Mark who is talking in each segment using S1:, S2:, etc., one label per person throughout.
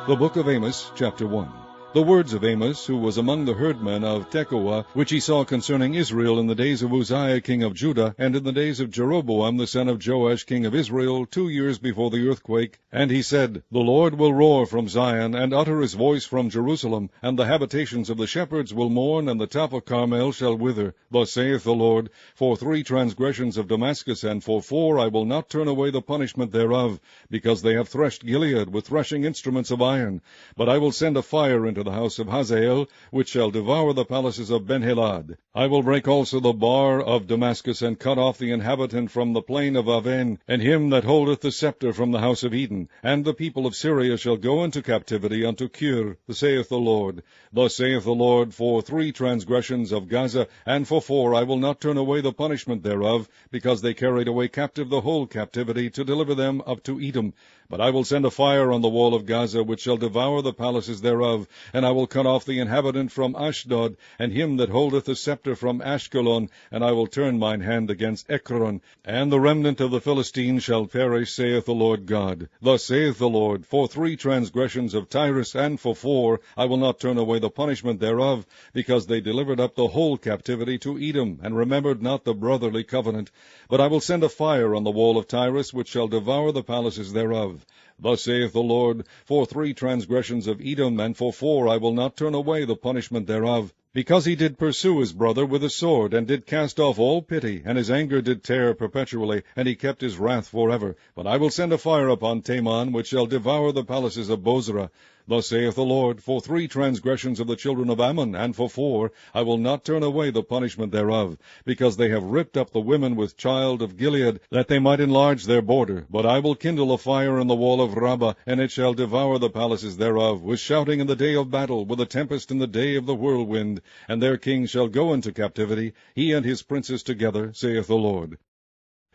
S1: The book of Amos, chapter 1. The words of Amos, who was among the herdmen of Tekoa, which he saw concerning Israel in the days of Uzziah king of Judah, and in the days of Jeroboam the son of Joash king of Israel, 2 years before the earthquake. And he said, The Lord will roar from Zion, and utter his voice from Jerusalem, and the habitations of the shepherds will mourn, and the top of Carmel shall wither. Thus saith the Lord, For 3 transgressions of Damascus, and for 4 I will not turn away the punishment thereof, because they have threshed Gilead with threshing instruments of iron. But I will send a fire into the house of Hazael, which shall devour the palaces of Ben-Hadad. I will break also the bar of Damascus, and cut off the inhabitant from the plain of Aven, and him that holdeth the scepter from the house of Eden. And the people of Syria shall go into captivity unto Kir, saith the Lord. Thus saith the Lord, For 3 transgressions of Gaza, and for 4 I will not turn away the punishment thereof, because they carried away captive the whole captivity, to deliver them up to Edom. But I will send a fire on the wall of Gaza, which shall devour the palaces thereof, and I will cut off the inhabitant from Ashdod, and him that holdeth the scepter from Ashkelon, and I will turn mine hand against Ekron, and the remnant of the Philistines shall perish, saith the Lord God. Thus saith the Lord, For 3 transgressions of Tyrus, and for 4 I will not turn away the punishment thereof, because they delivered up the whole captivity to Edom, and remembered not the brotherly covenant. But I will send a fire on the wall of Tyrus, which shall devour the palaces thereof. Thus saith the Lord, For 3 transgressions of Edom, and for 4 I will not turn away the punishment thereof, because he did pursue his brother with a sword, and did cast off all pity, and his anger did tear perpetually, and he kept his wrath forever. But I will send a fire upon Taman, which shall devour the palaces of Bozrah. Thus saith the Lord, For 3 transgressions of the children of Ammon, and for 4 I will not turn away the punishment thereof, because they have ripped up the women with child of Gilead, that they might enlarge their border. But I will kindle a fire in the wall of Rabbah, and it shall devour the palaces thereof, with shouting in the day of battle, with a tempest in the day of the whirlwind. And their king shall go into captivity, he and his princes together, saith the Lord.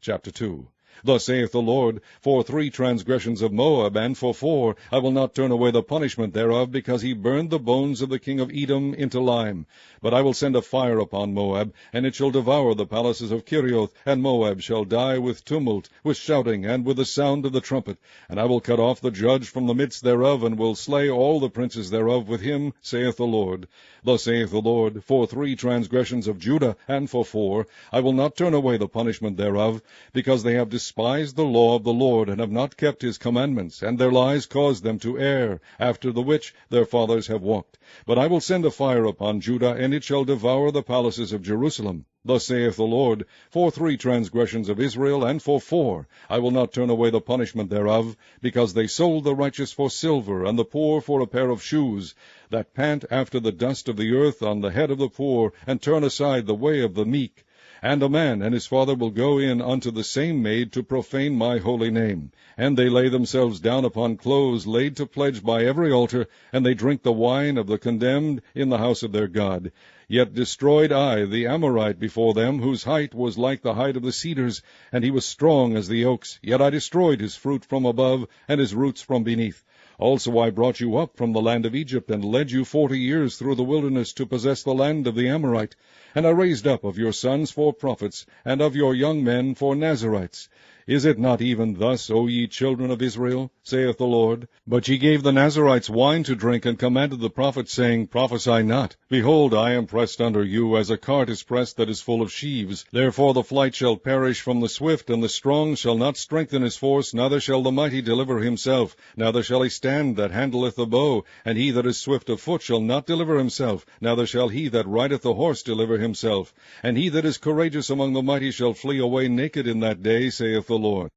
S1: Chapter 2. Thus saith the Lord, For 3 transgressions of Moab, and for 4 I will not turn away the punishment thereof, because he burned the bones of the king of Edom into lime. But I will send a fire upon Moab, and it shall devour the palaces of Kerioth, and Moab shall die with tumult, with shouting, and with the sound of the trumpet. And I will cut off the judge from the midst thereof, and will slay all the princes thereof with him, saith the Lord. Thus saith the Lord, For 3 transgressions of Judah, and for 4 I will not turn away the punishment thereof, because they have despised the law of the Lord, and have not kept his commandments, and their lies caused them to err, after the which their fathers have walked. But I will send a fire upon Judah, and it shall devour the palaces of Jerusalem. Thus saith the Lord, For 3 transgressions of Israel, and for 4 I will not turn away the punishment thereof, because they sold the righteous for silver, and the poor for a pair of shoes, that pant after the dust of the earth on the head of the poor, and turn aside the way of the meek. And a man and his father will go in unto the same maid to profane my holy name. And they lay themselves down upon clothes laid to pledge by every altar, and they drink the wine of the condemned in the house of their God. Yet destroyed I the Amorite before them, whose height was like the height of the cedars, and he was strong as the oaks. Yet I destroyed his fruit from above, and his roots from beneath. Also I brought you up from the land of Egypt, and led you 40 years through the wilderness to possess the land of the Amorite. And I raised up of your sons for prophets, and of your young men for Nazarites. Is it not even thus, O ye children of Israel, saith the Lord? But ye gave the Nazarites wine to drink, and commanded the prophets, saying, Prophesy not. Behold, I am pressed under you, as a cart is pressed that is full of sheaves. Therefore the flight shall perish from the swift, and the strong shall not strengthen his force, neither shall the mighty deliver himself, neither shall he stand that handleth the bow, and he that is swift of foot shall not deliver himself, neither shall he that rideth the horse deliver himself. And he that is courageous among the mighty shall flee away naked in that day, saith the Lord.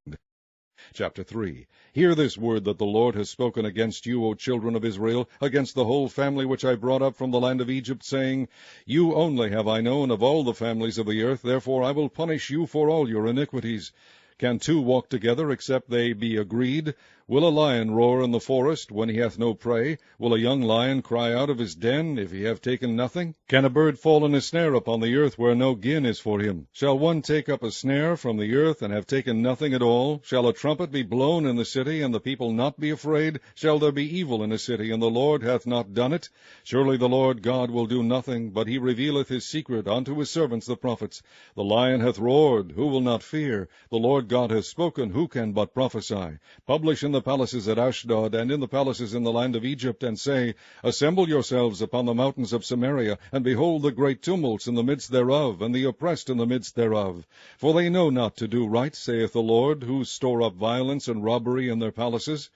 S1: Chapter 3. Hear this word that the Lord has spoken against you, O children of Israel, against the whole family which I brought up from the land of Egypt, saying, You only have I known of all the families of the earth, therefore I will punish you for all your iniquities. Can 2 walk together, except they be agreed? Will a lion roar in the forest when he hath no prey? Will a young lion cry out of his den if he have taken nothing? Can a bird fall in a snare upon the earth where no gin is for him? Shall one take up a snare from the earth and have taken nothing at all? Shall a trumpet be blown in the city, and the people not be afraid? Shall there be evil in a city, and the Lord hath not done it? Surely the Lord God will do nothing, but he revealeth his secret unto his servants the prophets. The lion hath roared, who will not fear? The Lord Lord God hath spoken, who can but prophesy? Publish in the palaces at Ashdod, and in the palaces in the land of Egypt, and say, Assemble yourselves upon the mountains of Samaria, and behold the great tumults in the midst thereof, and the oppressed in the midst thereof. For they know not to do right, saith the Lord, who store up violence and robbery in their palaces.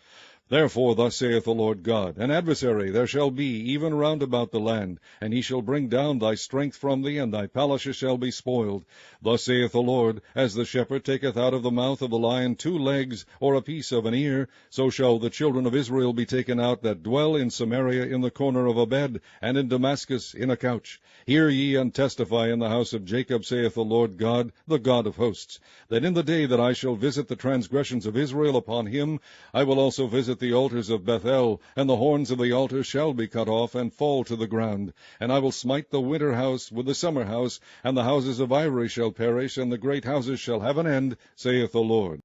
S1: Therefore thus saith the Lord God, An adversary there shall be even round about the land, and he shall bring down thy strength from thee, and thy palaces shall be spoiled. Thus saith the Lord, As the shepherd taketh out of the mouth of the lion 2 legs, or a piece of an ear, so shall the children of Israel be taken out that dwell in Samaria in the corner of a bed, and in Damascus in a couch. Hear ye and testify in the house of Jacob, saith the Lord God, the God of hosts, that in the day that I shall visit the transgressions of Israel upon him, I will also visit the altars of Bethel, and the horns of the altar shall be cut off, and fall to the ground. And I will smite the winter house with the summer house, and the houses of ivory shall perish, and the great houses shall have an end, saith the Lord.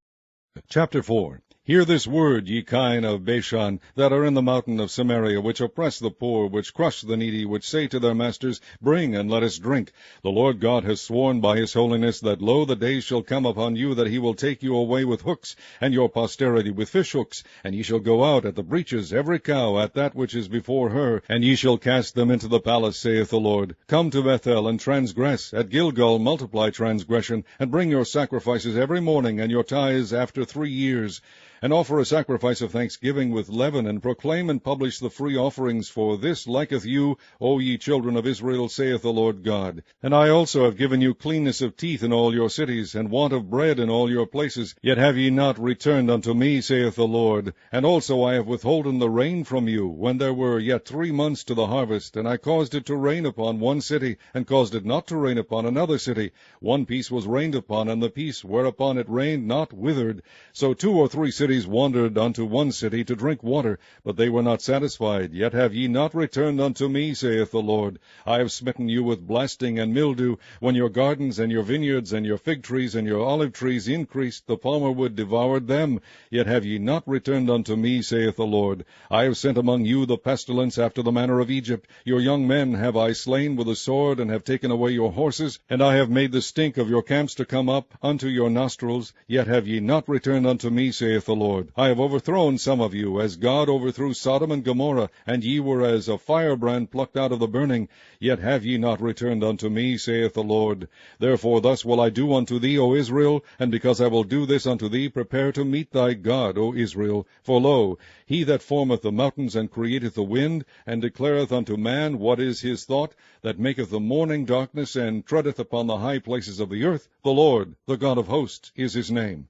S1: Chapter 4. Hear this word, ye kine of Bashan, that are in the mountain of Samaria, which oppress the poor, which crush the needy, which say to their masters, Bring, and let us drink. The Lord God has sworn by his holiness, that, lo, the days shall come upon you, that he will take you away with hooks, and your posterity with fish hooks, and ye shall go out at the breaches, every cow at that which is before her, and ye shall cast them into the palace, saith the Lord. Come to Bethel, and transgress. At Gilgal multiply transgression, and bring your sacrifices every morning, and your tithes after 3 years. And offer a sacrifice of thanksgiving with leaven, and proclaim and publish the free offerings, for this liketh you, O ye children of Israel, saith the Lord God. And I also have given you cleanness of teeth in all your cities, and want of bread in all your places, yet have ye not returned unto me, saith the Lord. And also I have withholden the rain from you, when there were yet 3 months to the harvest, and I caused it to rain upon one city, and caused it not to rain upon another city. One piece was rained upon, and the piece whereupon it rained not withered. So 2 or 3 cities wandered unto one city to drink water, but they were not satisfied. Yet have ye not returned unto me, saith the Lord. I have smitten you with blasting and mildew, when your gardens and your vineyards and your fig trees and your olive trees increased, the palmer wood devoured them. Yet have ye not returned unto me, saith the Lord. I have sent among you the pestilence after the manner of Egypt. Your young men have I slain with the sword, and have taken away your horses, and I have made the stink of your camps to come up unto your nostrils. Yet have ye not returned unto me, saith the Lord. I have overthrown some of you, as God overthrew Sodom and Gomorrah, and ye were as a firebrand plucked out of the burning. Yet have ye not returned unto me, saith the Lord. Therefore thus will I do unto thee, O Israel, and because I will do this unto thee, prepare to meet thy God, O Israel. For lo, he that formeth the mountains, and createth the wind, and declareth unto man what is his thought, that maketh the morning darkness, and treadeth upon the high places of the earth, the Lord, the God of hosts, is his name.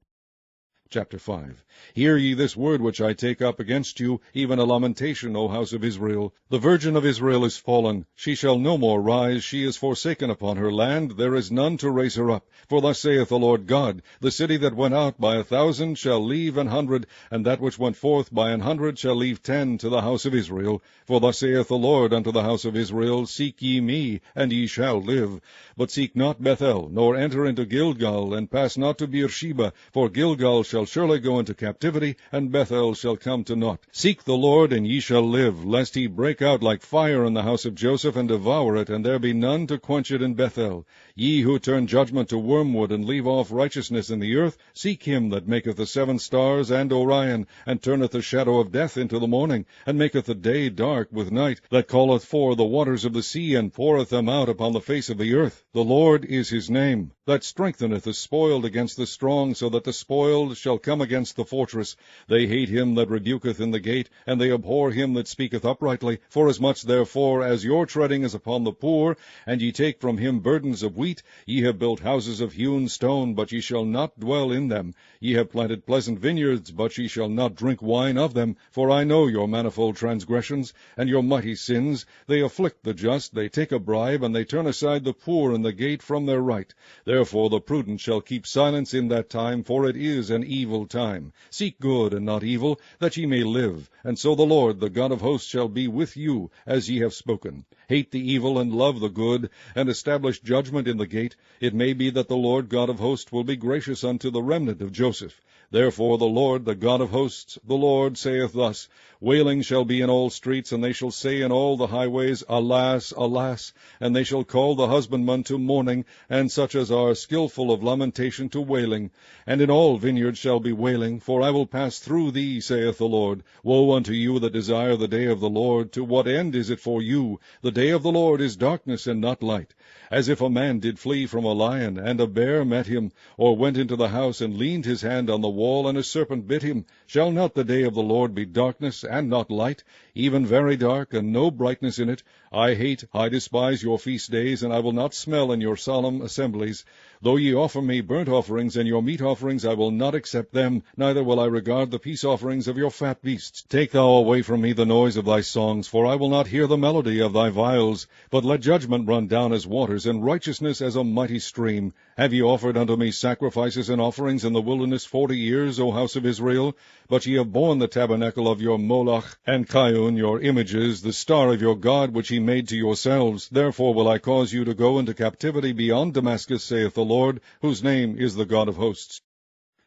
S1: Chapter 5. Hear ye this word which I take up against you, even a lamentation, O house of Israel. The virgin of Israel is fallen. She shall no more rise. She is forsaken upon her land. There is none to raise her up. For thus saith the Lord God, The city that went out by 1,000 shall leave 100, and that which went forth by 100 shall leave 10 to the house of Israel. For thus saith the Lord unto the house of Israel, Seek ye me, and ye shall live. But seek not Bethel, nor enter into Gilgal, and pass not to Beersheba, for Gilgal shall surely go into captivity, and Bethel shall come to naught. Seek the Lord, and ye shall live, lest he break out like fire in the house of Joseph, and devour it, and there be none to quench it in Bethel. Ye who turn judgment to wormwood, and leave off righteousness in the earth, seek him that maketh the 7 stars and Orion, and turneth the shadow of death into the morning, and maketh the day dark with night, that calleth for the waters of the sea, and poureth them out upon the face of the earth. The Lord is his name, that strengtheneth the spoiled against the strong, so that the spoiled shall come against the fortress. They hate him that rebuketh in the gate, and they abhor him that speaketh uprightly. Forasmuch therefore as your treading is upon the poor, and ye take from him burdens of wheat, ye have built houses of hewn stone, but ye shall not dwell in them. Ye have planted pleasant vineyards, but ye shall not drink wine of them. For I know your manifold transgressions, and your mighty sins. They afflict the just, they take a bribe, and they turn aside the poor in the gate from their right. Therefore the prudent shall keep silence in that time, for it is an evil time. Seek good and not evil, that ye may live. And so the Lord, the God of hosts, shall be with you, as ye have spoken. Hate the evil and love the good, and establish judgment in the gate. It may be that the Lord God of hosts will be gracious unto the remnant of Joseph. Therefore the Lord, the God of hosts, the Lord saith thus, Wailing shall be in all streets, and they shall say in all the highways, Alas, alas! And they shall call the husbandman to mourning, and such as are skilful of lamentation to wailing. And in all vineyards shall be wailing, for I will pass through thee, saith the Lord. Woe unto you that desire the day of the Lord! To what end is it for you? The day of the Lord is darkness and not light. As if a man did flee from a lion, and a bear met him, or went into the house, and leaned his hand on the wall, and a serpent bit him. Shall not the day of the Lord be darkness and not light, even very dark, and no brightness in it? I despise your feast days, and I will not smell in your solemn assemblies. Though ye offer me burnt offerings and your meat offerings, I will not accept them, neither will I regard the peace offerings of your fat beasts. Take thou away from me the noise of thy songs, for I will not hear the melody of thy viols. But let judgment run down as waters, and righteousness as a mighty stream. Have ye offered unto me sacrifices and offerings in the wilderness 40 years, O house of Israel? But ye have borne the tabernacle of your Moloch, and Chiun your images, the star of your God, which ye made to yourselves. Therefore will I cause you to go into captivity beyond Damascus, saith the Lord, whose name is the God of hosts.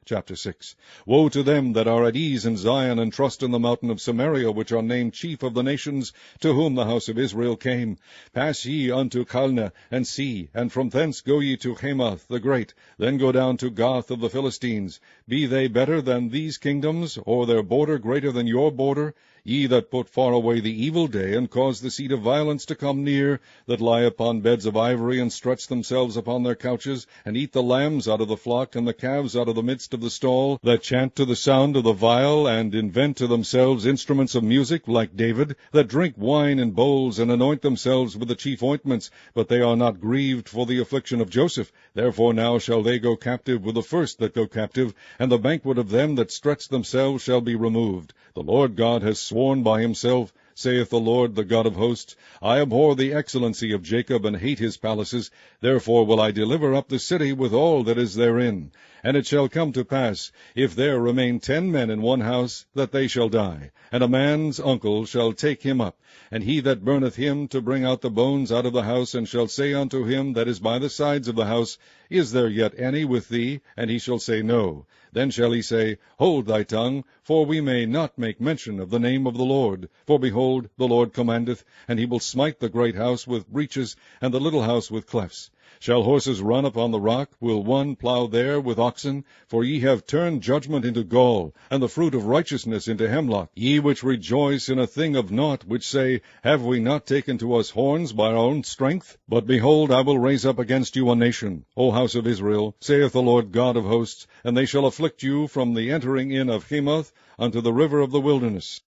S1: Chapter 6. Woe to them that are at ease in Zion, and trust in the mountain of Samaria, which are named chief of the nations, to whom the house of Israel came. Pass ye unto Calneh, and see, and from thence go ye to Hamath the great, then go down to Gath of the Philistines. Be they better than these kingdoms, or their border greater than your border? Ye that put far away the evil day, and cause the seat of violence to come near, that lie upon beds of ivory, and stretch themselves upon their couches, and eat the lambs out of the flock, and the calves out of the midst of the stall, that chant to the sound of the viol, and invent to themselves instruments of music, like David, that drink wine in bowls, and anoint themselves with the chief ointments, but they are not grieved for the affliction of Joseph. Therefore now shall they go captive with the first that go captive, and the banquet of them that stretch themselves shall be removed. The Lord God has sworn by himself, saith the Lord, the God of hosts, I abhor the excellency of Jacob, and hate his palaces. Therefore will I deliver up the city with all that is therein. And it shall come to pass, if there remain 10 men in one house, that they shall die. And a man's uncle shall take him up, and he that burneth him to bring out the bones out of the house, and shall say unto him that is by the sides of the house, Is there yet any with thee? And he shall say, No. Then shall he say, Hold thy tongue, for we may not make mention of the name of the Lord. For behold, the Lord commandeth, and he will smite the great house with breaches, and the little house with clefts. Shall horses run upon the rock? Will one plow there with oxen? For ye have turned judgment into gall, and the fruit of righteousness into hemlock. Ye which rejoice in a thing of naught, which say, Have we not taken to us horns by our own strength? But behold, I will raise up against you a nation, O house of Israel, saith the Lord God of hosts, and they shall afflict you from the entering in of Hamath unto the river of the wilderness.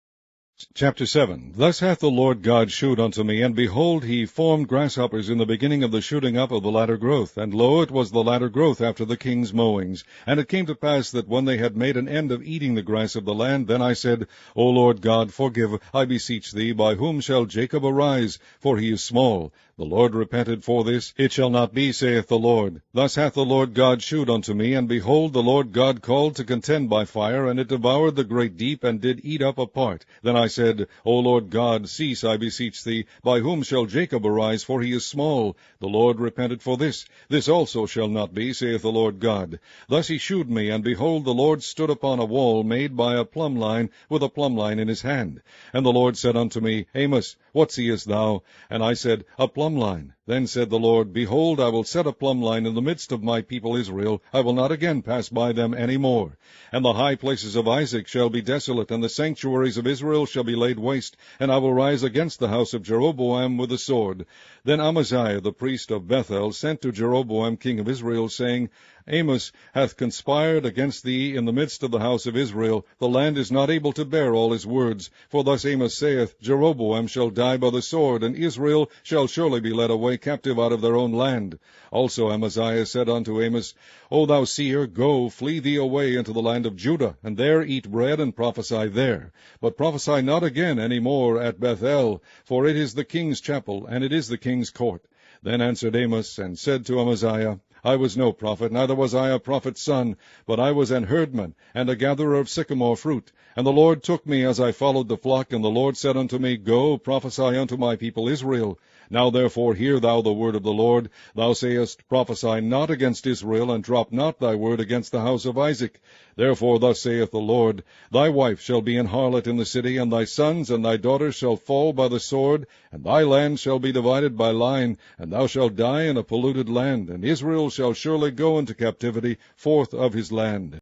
S1: Chapter 7. Thus hath the Lord God shewed unto me, and behold, he formed grasshoppers in the beginning of the shooting up of the latter growth, and lo, it was the latter growth after the king's mowings. And it came to pass that when they had made an end of eating the grass of the land, then I said, O Lord God, forgive, I beseech thee, by whom shall Jacob arise? For he is small. The Lord repented for this. It shall not be, saith the Lord. Thus hath the Lord God shewed unto me, and behold, the Lord God called to contend by fire, and it devoured the great deep, and did eat up a part. Then I said, O Lord God, cease, I beseech thee. By whom shall Jacob arise? For he is small. The Lord repented for this. This also shall not be, saith the Lord God. Thus he shewed me, and behold, the Lord stood upon a wall made by a plumb line, with a plumb line in his hand. And the Lord said unto me, Amos, what seest thou? And I said, A plumb line. Then said the Lord, Behold, I will set a plumb line in the midst of my people Israel. I will not again pass by them any more. And the high places of Isaac shall be desolate, and the sanctuaries of Israel shall be laid waste. And I will rise against the house of Jeroboam with the sword. Then Amaziah the priest of Bethel sent to Jeroboam king of Israel, saying, Amos hath conspired against thee in the midst of the house of Israel. The land is not able to bear all his words. For thus Amos saith, Jeroboam shall die by the sword, and Israel shall surely be led away captive out of their own land. Also Amaziah said unto Amos, O thou seer, go, flee thee away into the land of Judah, and there eat bread, and prophesy there. But prophesy not again any more at Bethel, for it is the king's chapel, and it is the king's court. Then answered Amos, and said to Amaziah, I was no prophet, neither was I a prophet's son, but I was an herdman, and a gatherer of sycamore fruit. And the Lord took me as I followed the flock, and the Lord said unto me, Go, prophesy unto my people Israel. Now therefore hear thou the word of the Lord. Thou sayest, Prophesy not against Israel, and drop not thy word against the house of Isaac. Therefore thus saith the Lord, Thy wife shall be an harlot in the city, and thy sons and thy daughters shall fall by the sword, and thy land shall be divided by line, and thou shalt die in a polluted land, and Israel shall surely go into captivity forth of his land.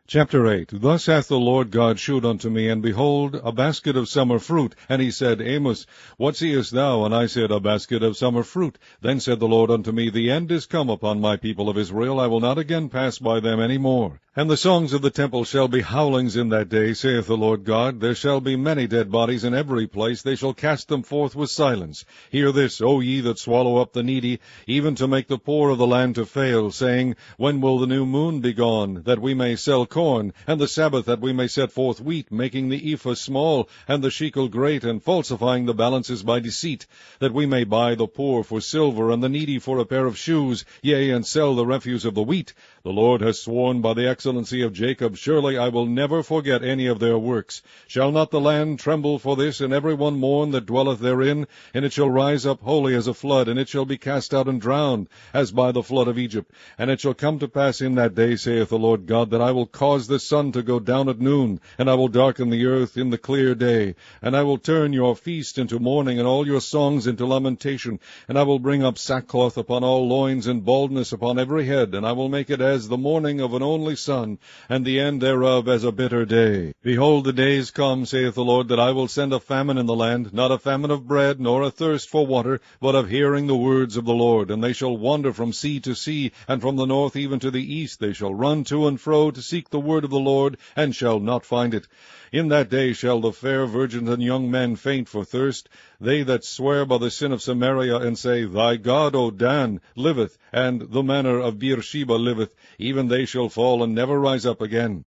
S1: Chapter 8. Thus hath the Lord God shewed unto me, and behold, a basket of summer fruit. And he said, Amos, what seest thou? And I said, A basket of summer fruit. Then said the Lord unto me, The end is come upon my people of Israel. I will not again pass by them any more. And the songs of the temple shall be howlings in that day, saith the Lord God. There shall be many dead bodies in every place. They shall cast them forth with silence. Hear this, O ye that swallow up the needy, even to make the poor of the land to fail, saying, When will the new moon be gone, that we may sell corn, and the Sabbath that we may set forth wheat, making the ephah small, and the shekel great, and falsifying the balances by deceit, that we may buy the poor for silver, and the needy for a pair of shoes, yea, and sell the refuse of the wheat? The Lord has sworn by the excellency of Jacob, surely I will never forget any of their works. Shall not the land tremble for this, and every one mourn that dwelleth therein? And it shall rise up wholly as a flood, and it shall be cast out and drowned, as by the flood of Egypt. And it shall come to pass in that day, saith the Lord God, that I will cause the sun to go down at noon, and I will darken the earth in the clear day. And I will turn your feast into mourning, and all your songs into lamentation. And I will bring up sackcloth upon all loins, and baldness upon every head, and I will make it as the morning of an only son, and the end thereof as a bitter day. Behold, the days come, saith the Lord, that I will send a famine in the land, not a famine of bread, nor a thirst for water, but of hearing the words of the Lord. And they shall wander from sea to sea, and from the north even to the east. They shall run to and fro to seek the word of the Lord, and shall not find it. In that day shall the fair virgins and young men faint for thirst, they that swear by the sin of Samaria, and say, Thy God, O Dan, liveth, and the manor of Beersheba liveth, even they shall fall and never rise up again.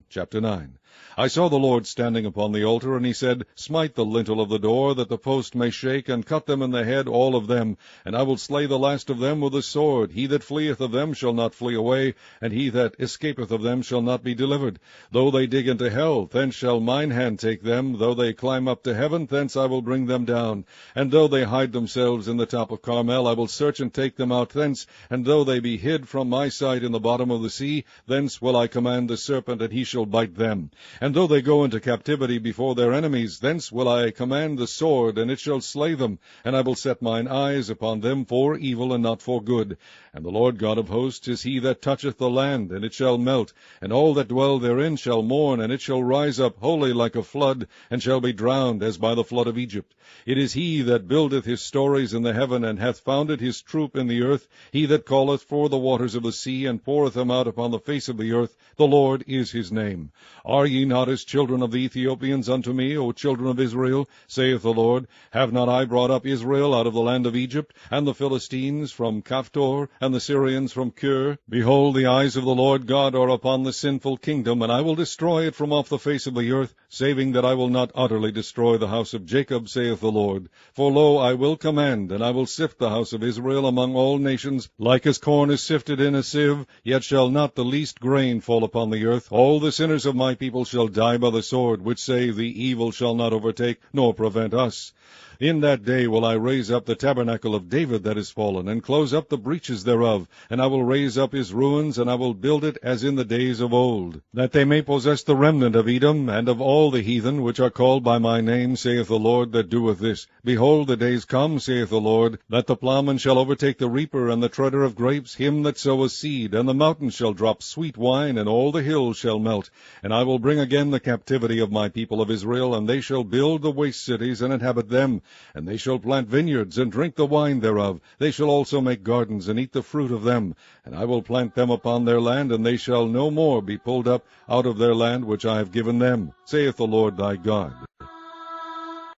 S1: Chapter 9. I saw the Lord standing upon the altar, and he said, Smite the lintel of the door, that the post may shake, and cut them in the head, all of them. And I will slay the last of them with the sword. He that fleeth of them shall not flee away, and he that escapeth of them shall not be delivered. Though they dig into hell, thence shall mine hand take them. Though they climb up to heaven, thence I will bring them down. And though they hide themselves in the top of Carmel, I will search and take them out thence. And though they be hid from my sight in the bottom of the sea, thence will I command the serpent, and he shall bite them. And though they go into captivity before their enemies, thence will I command the sword, and it shall slay them. And I will set mine eyes upon them for evil, and not for good. And the Lord God of hosts is he that toucheth the land, and it shall melt, and all that dwell therein shall mourn, and it shall rise up wholly like a flood, and shall be drowned as by the flood of Egypt. It is he that buildeth his stories in the heaven, and hath founded his troop in the earth, he that calleth for the waters of the sea, and poureth them out upon the face of the earth. The Lord is his name. Are ye not as children of the Ethiopians unto me, O children of Israel, saith the Lord? Have not I brought up Israel out of the land of Egypt, and the Philistines from Caphtor, and the Syrians from Kir? Behold, the eyes of the Lord God are upon the sinful kingdom, and I will destroy it from off the face of the earth, saving that I will not utterly destroy the house of Jacob, saith the Lord. For lo, I will command, and I will sift the house of Israel among all nations, like as corn is sifted in a sieve, yet shall not the least grain fall upon the earth. All the sinners of my people shall die by the sword, which say, The evil shall not overtake, nor prevent us. In that day will I raise up the tabernacle of David that is fallen, and close up the breaches thereof, and I will raise up his ruins, and I will build it as in the days of old, that they may possess the remnant of Edom, and of all the heathen which are called by my name, saith the Lord that doeth this. Behold, the days come, saith the Lord, that the plowman shall overtake the reaper, and the treader of grapes, him that soweth seed, and the mountains shall drop sweet wine, and all the hills shall melt. And I will bring again the captivity of my people of Israel, and they shall build the waste cities, and inhabit them. And they shall plant vineyards, and drink the wine thereof. They shall also make gardens, and eat the fruit of them. And I will plant them upon their land, and they shall no more be pulled up out of their land which I have given them, saith the Lord thy God.